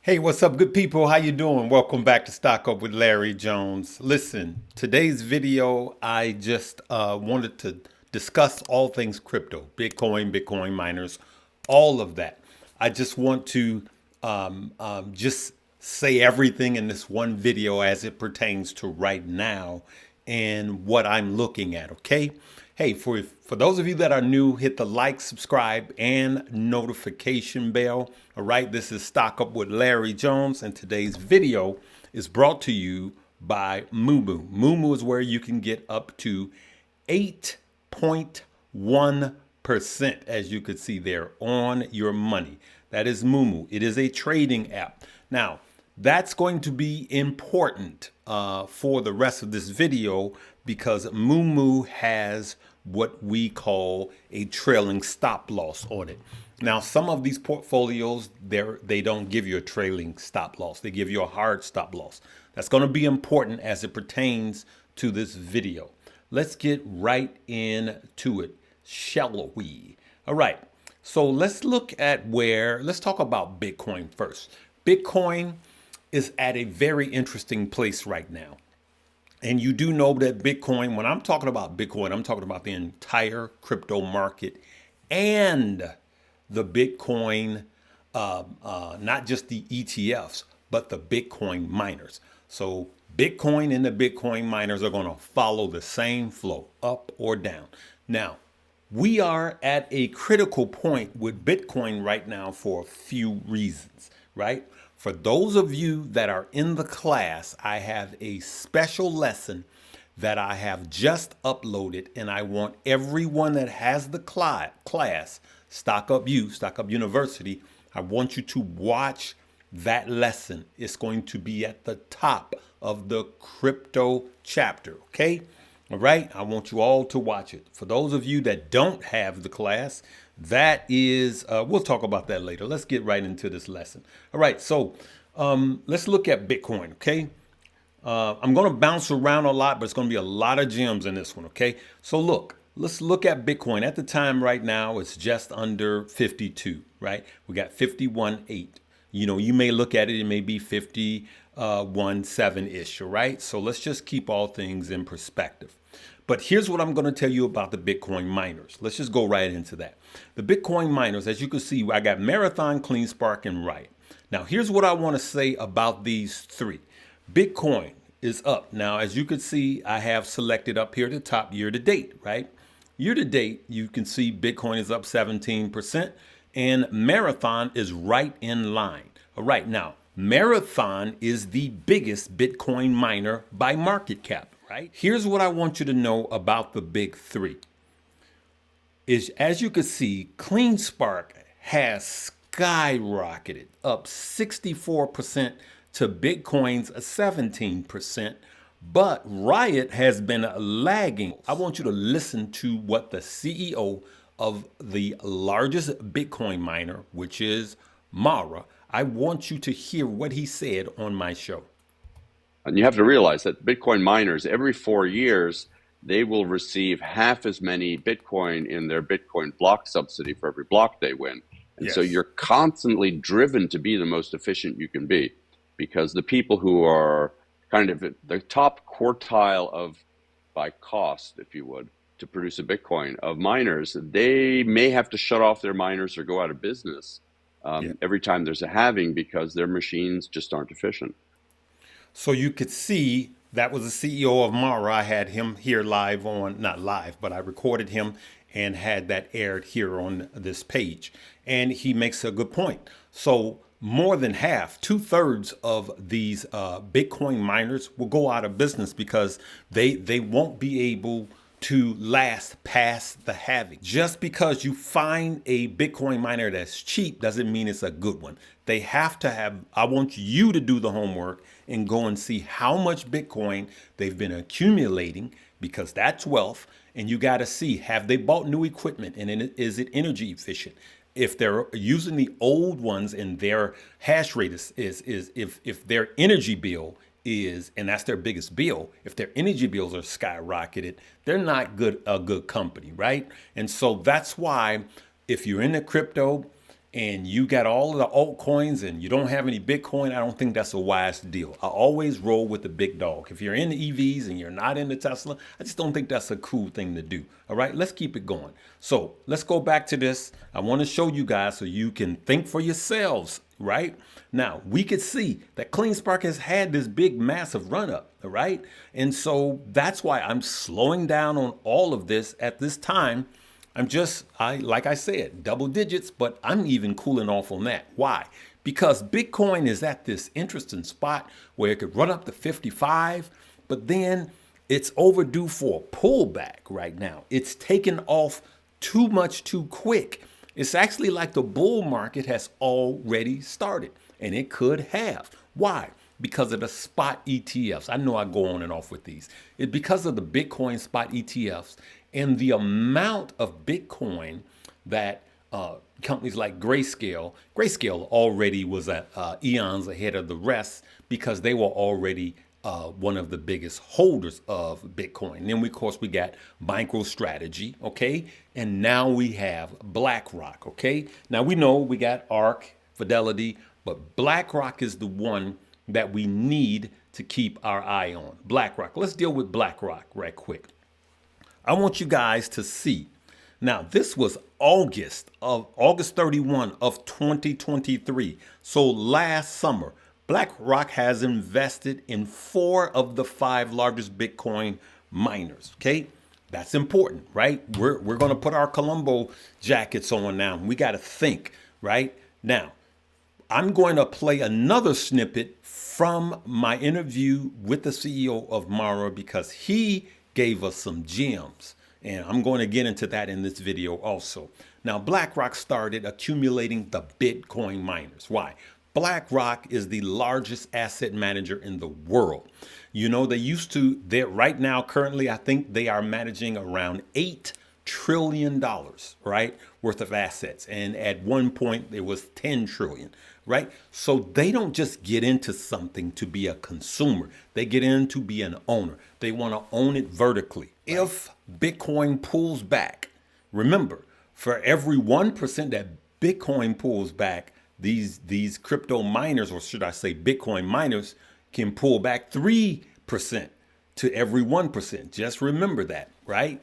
Hey, what's up, good people? How you doing? Welcome back to Stock Up with Larry Jones. Listen, today's video, I just wanted to discuss all things crypto, Bitcoin miners, all of that. I just want to just say everything in this one video as it pertains to right now and what I'm looking at, okay? Hey, for those of you that are new, hit the like, subscribe, and notification bell. All right, this is Stock Up with Larry Jones, and today's video is brought to you by Moomoo. Moomoo is where you can get up to 8.1%, as you could see there, on your money. That is Moomoo. It is a trading app. Now, that's going to be important for the rest of this video because Moomoo has what we call a trailing stop loss on it. Now, some of these portfolios, they don't give you a trailing stop loss. They give you a hard stop loss. That's going to be important as it pertains to this video. Let's get right into it, shall we? All right. So let's look at let's talk about Bitcoin first. Bitcoin is at a very interesting place right now. And you do know that Bitcoin, when I'm talking about Bitcoin, I'm talking about the entire crypto market and the Bitcoin, not just the ETFs, but the Bitcoin miners. So Bitcoin and the Bitcoin miners are going to follow the same flow, up or down. Now, we are at a critical point with Bitcoin right now for a few reasons, right? For those of you that are in the class, I have a special lesson that I have just uploaded, and I want everyone that has the class, Stock Up University, I want you to watch that lesson. It's going to be at the top of the crypto chapter, okay? All right, I want you all to watch it. For those of you that don't have the class, that is, we'll talk about that later. Let's get right into this lesson. All right, so let's look at Bitcoin, okay? I'm going to bounce around a lot, but it's going to be a lot of gems in this one, okay? So look, let's look at Bitcoin. At the time right now, it's just under 52, right? We got 51.8. You know, you may look at it, it may be 51.7-ish, all right? So let's just keep all things in perspective. But here's what I'm going to tell you about the Bitcoin miners. Let's just go right into that. The Bitcoin miners, as you can see, I got Marathon, CleanSpark, and Riot. Now, here's what I want to say about these three. Bitcoin is up. Now, as you can see, I have selected up here at the top year to date, right? Year to date, you can see Bitcoin is up 17% and Marathon is right in line. All right, now, Marathon is the biggest Bitcoin miner by market cap, right? Here's what I want you to know about the big three. As you can see, CleanSpark has skyrocketed up 64% to Bitcoin's 17%, but Riot has been lagging. I want you to listen to what the CEO of the largest Bitcoin miner, which is Mara, I want you to hear what he said on my show. And you have to realize that Bitcoin miners, every 4 years, they will receive half as many Bitcoin in their Bitcoin block subsidy for every block they win. And so you're constantly driven to be the most efficient you can be, because the people who are kind of the top quartile of, by cost, if you would, to produce a Bitcoin of miners, they may have to shut off their miners or go out of business every time there's a halving because their machines just aren't efficient. So you could see that was the CEO of Mara. I had him here live on, not live, but I recorded him and had that aired here on this page. And he makes a good point. So more than half, 2/3 of these Bitcoin miners will go out of business because they won't be able to last past the halving. Just because you find a Bitcoin miner that's cheap doesn't mean it's a good one. They have to have, I want you to do the homework and go and see how much Bitcoin they've been accumulating, because that's wealth. And you got to see, have they bought new equipment, and is it energy efficient? If they're using the old ones and their hash rate is if their energy bill is, and that's their biggest bill, if their energy bills are skyrocketed, they're not a good company, right? And so that's why if you're in the crypto and you got all of the altcoins and you don't have any Bitcoin, I don't think that's a wise deal. I always roll with the big dog. If you're into EVs and you're not into Tesla, I just don't think that's a cool thing to do. All right, let's keep it going. So let's go back to this. I want to show you guys so you can think for yourselves, right? Now, we could see that CleanSpark has had this big, massive run up, all right? And so that's why I'm slowing down on all of this at this time. Like I said, double digits, but I'm even cooling off on that. Why? Because Bitcoin is at this interesting spot where it could run up to 55, but then it's overdue for a pullback right now. It's taken off too much too quick. It's actually like the bull market has already started, and it could have. Why? Because of the spot ETFs. I know I go on and off with these. It's because of the Bitcoin spot ETFs and the amount of Bitcoin that companies like Grayscale already was at eons ahead of the rest because they were already one of the biggest holders of Bitcoin. And then, of course, we got MicroStrategy, okay? And now we have BlackRock, okay? Now, we know we got ARK, Fidelity, but BlackRock is the one that we need to keep our eye on. BlackRock. Let's deal with BlackRock right quick. I want you guys to see. Now, this was August 31 of 2023. So last summer, BlackRock has invested in 4 of the 5 largest Bitcoin miners. Okay, that's important, right? We're going to put our Columbo jackets on now. We got to think, right? Now, I'm going to play another snippet from my interview with the CEO of Mara because he gave us some gems. And I'm going to get into that in this video also. Now, BlackRock started accumulating the Bitcoin miners. Why? BlackRock is the largest asset manager in the world. You know, right now, currently, I think they are managing around $8 trillion, right, worth of assets. And at one point, it was 10 trillion, right? So they don't just get into something to be a consumer. They get in to be an owner. They want to own it vertically. If Bitcoin pulls back, remember, for every 1% that Bitcoin pulls back, these crypto miners, or should I say Bitcoin miners, can pull back 3% to every 1%. Just remember that, right?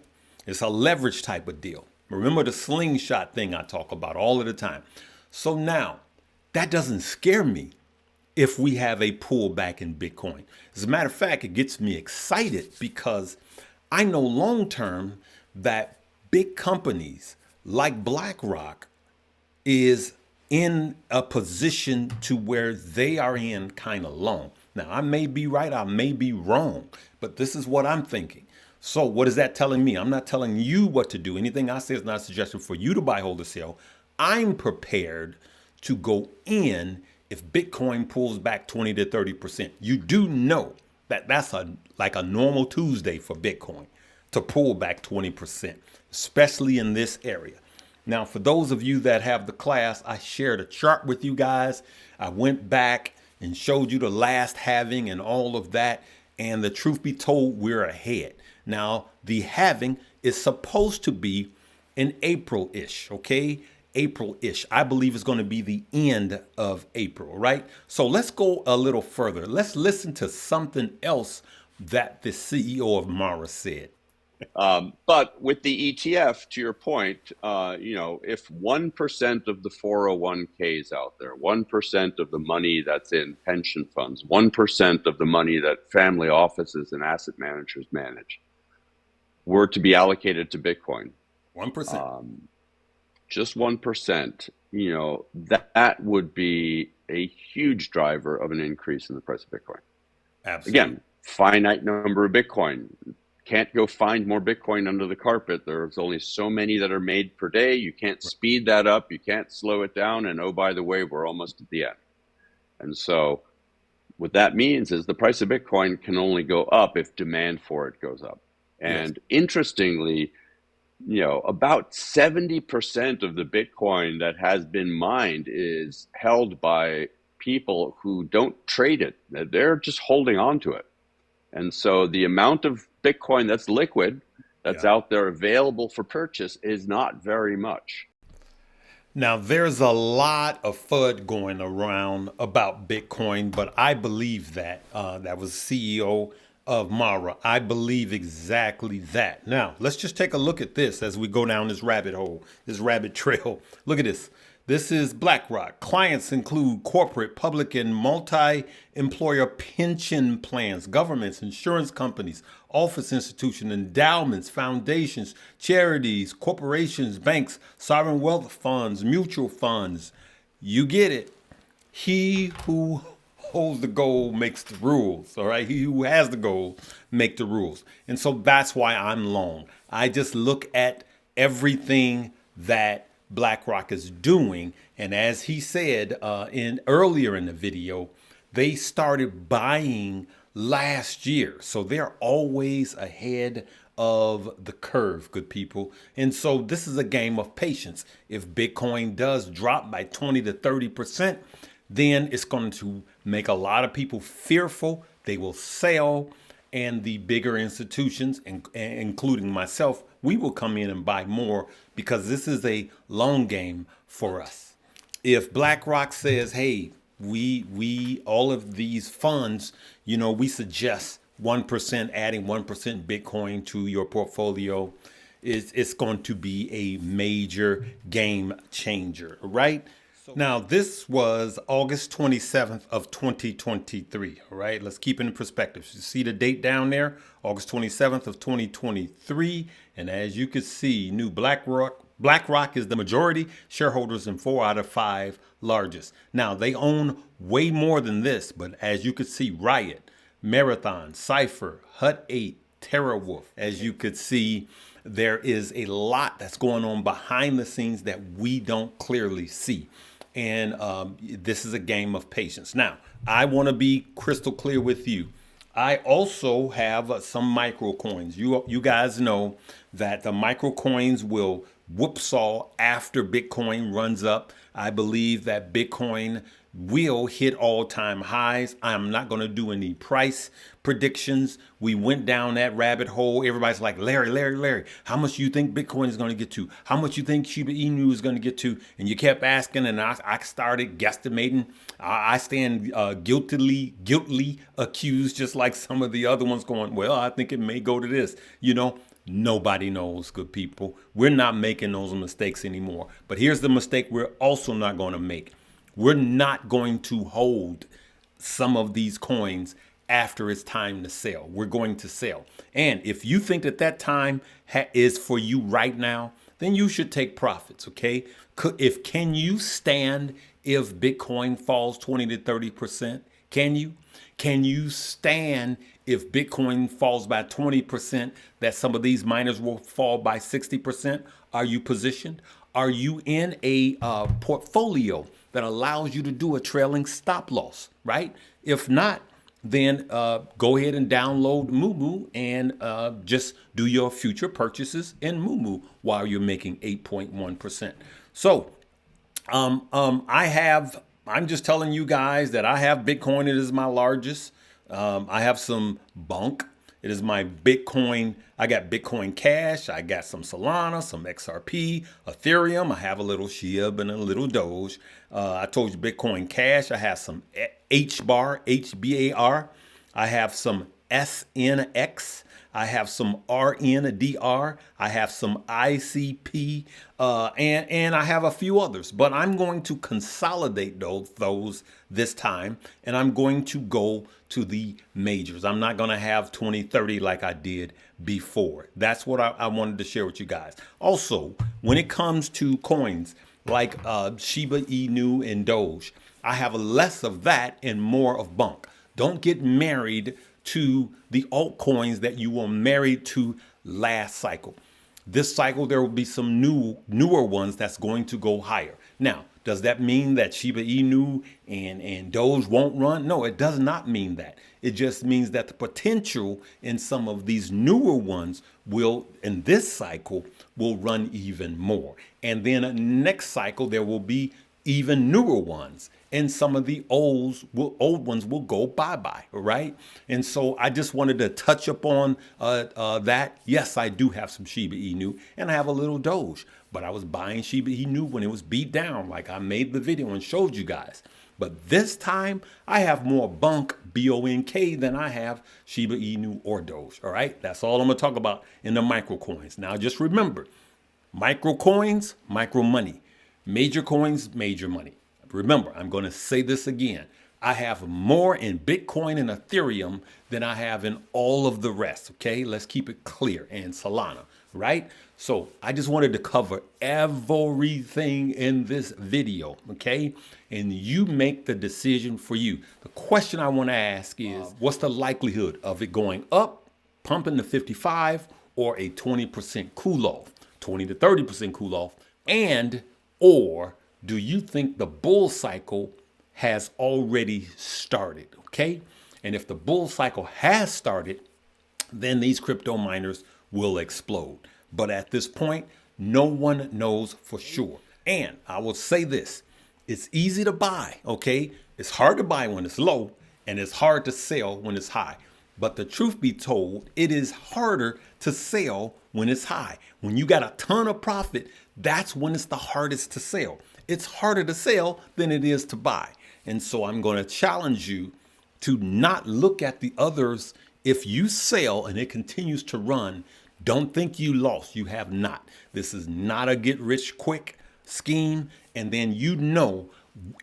It's a leverage type of deal. Remember the slingshot thing I talk about all of the time. So now, that doesn't scare me if we have a pullback in Bitcoin. As a matter of fact, it gets me excited because I know long term that big companies like BlackRock is in a position to where they are in kind of long. Now, I may be right, I may be wrong, but this is what I'm thinking. So what is that telling me? I'm not telling you what to do. Anything I say is not a suggestion for you to buy, hold, or sell. I'm prepared to go in if Bitcoin pulls back 20 to 30%. You do know that that's like a normal Tuesday for Bitcoin to pull back 20%, especially in this area. Now, for those of you that have the class, I shared a chart with you guys. I went back and showed you the last halving and all of that. And the truth be told, we're ahead. Now, the halving is supposed to be in April-ish, okay? April-ish. I believe it's going to be the end of April, right? So let's go a little further. Let's listen to something else that the CEO of Mara said. But with the ETF, to your point, if 1% of the 401ks out there, 1% of the money that's in pension funds, 1% of the money that family offices and asset managers manage were to be allocated to Bitcoin, 1%. Just 1%, that would be a huge driver of an increase in the price of Bitcoin. Absolutely. Again, finite number of Bitcoin. Can't go find more Bitcoin under the carpet. There's only so many that are made per day. You can't speed that up. You can't slow it down. And oh, by the way, we're almost at the end. And so what that means is the price of Bitcoin can only go up if demand for it goes up. And interestingly, about 70% of the Bitcoin that has been mined is held by people who don't trade it. They're just holding on to it. And so the amount of Bitcoin that's liquid, that's out there available for purchase is not very much. Now, there's a lot of FUD going around about Bitcoin, but I believe that. That was CEO of Mara. I believe exactly that. Now, let's just take a look at this as we go down this rabbit hole, this rabbit trail. Look at this. This is BlackRock. Clients include corporate, public, and multi-employer pension plans, governments, insurance companies, office institutions, endowments, foundations, charities, corporations, banks, sovereign wealth funds, mutual funds. You get it. He who holds the gold makes the rules. All right. He who has the gold make the rules. And so that's why I'm long. I just look at everything that BlackRock is doing. And as he said in earlier in the video, they started buying last year. So they're always ahead of the curve, good people. And so this is a game of patience. If Bitcoin does drop by 20 to 30%, then it's going to make a lot of people fearful. They will sell, and the bigger institutions, including myself, we will come in and buy more because this is a long game for us. If BlackRock says, hey, we all of these funds, we suggest 1%, adding 1% Bitcoin to your portfolio, it's going to be a major game changer, right? Now, this was August 27th of 2023, all right? Let's keep it in perspective. You see the date down there, August 27th of 2023. And as you can see, new BlackRock is the majority shareholders in 4 out of 5 largest. Now, they own way more than this, but as you can see, Riot, Marathon, Cypher, Hut 8, TerraWolf. As you could see, there is a lot that's going on behind the scenes that we don't clearly see. And this is a game of patience. Now, I want to be crystal clear with you. I also have some micro coins. You guys know that the micro coins will whoopsaw after Bitcoin runs up. I believe that Bitcoin will hit all-time highs. I'm not going to do any price predictions. We went down that rabbit hole. Everybody's like, Larry, how much do you think Bitcoin is going to get to? How much you think Shiba Inu is going to get to? And you kept asking, and I started guesstimating. I stand guiltily accused, just like some of the other ones going, well, I think it may go to this. Nobody knows, good people. We're not making those mistakes anymore. But here's the mistake we're also not going to make. We're not going to hold some of these coins after it's time to sell. We're going to sell. And if you think that time is for you right now, then you should take profits, okay? Can you stand if Bitcoin falls 20 to 30%? Can you? Can you stand if Bitcoin falls by 20%, that some of these miners will fall by 60%? Are you positioned? Are you in a portfolio that allows you to do a trailing stop loss, right? If not, then go ahead and download Moomoo and just do your future purchases in Moomoo while you're making 8.1%. So I'm just telling you guys that I have Bitcoin. It is my largest. I have some bonk. It is my Bitcoin. I got Bitcoin Cash. I got some Solana, some XRP, Ethereum. I have a little SHIB and a little Doge. I told you Bitcoin Cash. I have some HBAR, HBAR. I have some SNX. I have some RNDR. I have some ICP, and I have a few others. But I'm going to consolidate those this time, and I'm going to go to the majors. I'm not going to have 20, 30 like I did before. That's what I wanted to share with you guys. Also, when it comes to coins like Shiba Inu and Doge, I have less of that and more of bonk. Don't get married to the altcoins that you were married to last cycle. This cycle, there will be some newer ones that's going to go higher. Now, does that mean that Shiba Inu and Doge won't run? No, it does not mean that. It just means that the potential in some of these newer ones will, in this cycle, will run even more. And then next cycle, there will be even newer ones. And some of the old ones will go bye-bye, all right? And so I just wanted to touch upon that. Yes, I do have some Shiba Inu, and I have a little Doge. But I was buying Shiba Inu when it was beat down, like I made the video and showed you guys. But this time, I have more bonk, B-O-N-K, than I have Shiba Inu or Doge, all right? That's all I'm going to talk about in the micro coins. Now, just remember, micro coins, micro money. Major coins, major money. Remember, I'm going to say this again. I have more in Bitcoin and Ethereum than I have in all of the rest, okay? Let's keep it clear. And Solana, right? So I just wanted to cover everything in this video, okay? And you make the decision for you. The question I want to ask is, what's the likelihood of it going up, pumping to 55, or a 20% cool off, 20 to 30% cool off, and or do you think the bull cycle has already started, okay? And if the bull cycle has started, then these crypto miners will explode. But at this point, no one knows for sure. And I will say this, it's easy to buy, okay? It's hard to buy when it's low, and it's hard to sell when it's high. But the truth be told, it is harder to sell when it's high. When you got a ton of profit, that's when it's the hardest to sell. It's harder to sell than it is to buy. And so I'm going to challenge you to not look at the others. If you sell and it continues to run, don't think you lost. You have not. This is not a get rich quick scheme. And then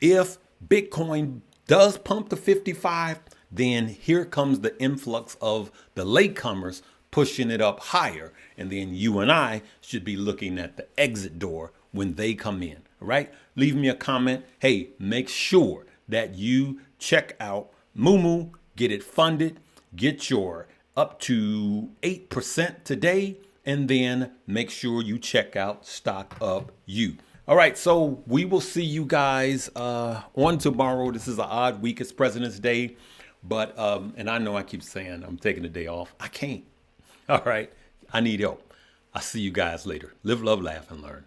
if Bitcoin does pump to 55, then here comes the influx of the latecomers pushing it up higher. And then you and I should be looking at the exit door when they come in, all right? Leave me a comment. Hey, make sure that you check out Moomoo, get it funded, get your up to 8% today, and then make sure you check out Stock Up You. All right, so we will see you guys on tomorrow. This is an odd week. It's President's Day, but, and I know I keep saying I'm taking the day off. I can't. All right, I need help. I'll see you guys later. Live, love, laugh, and learn.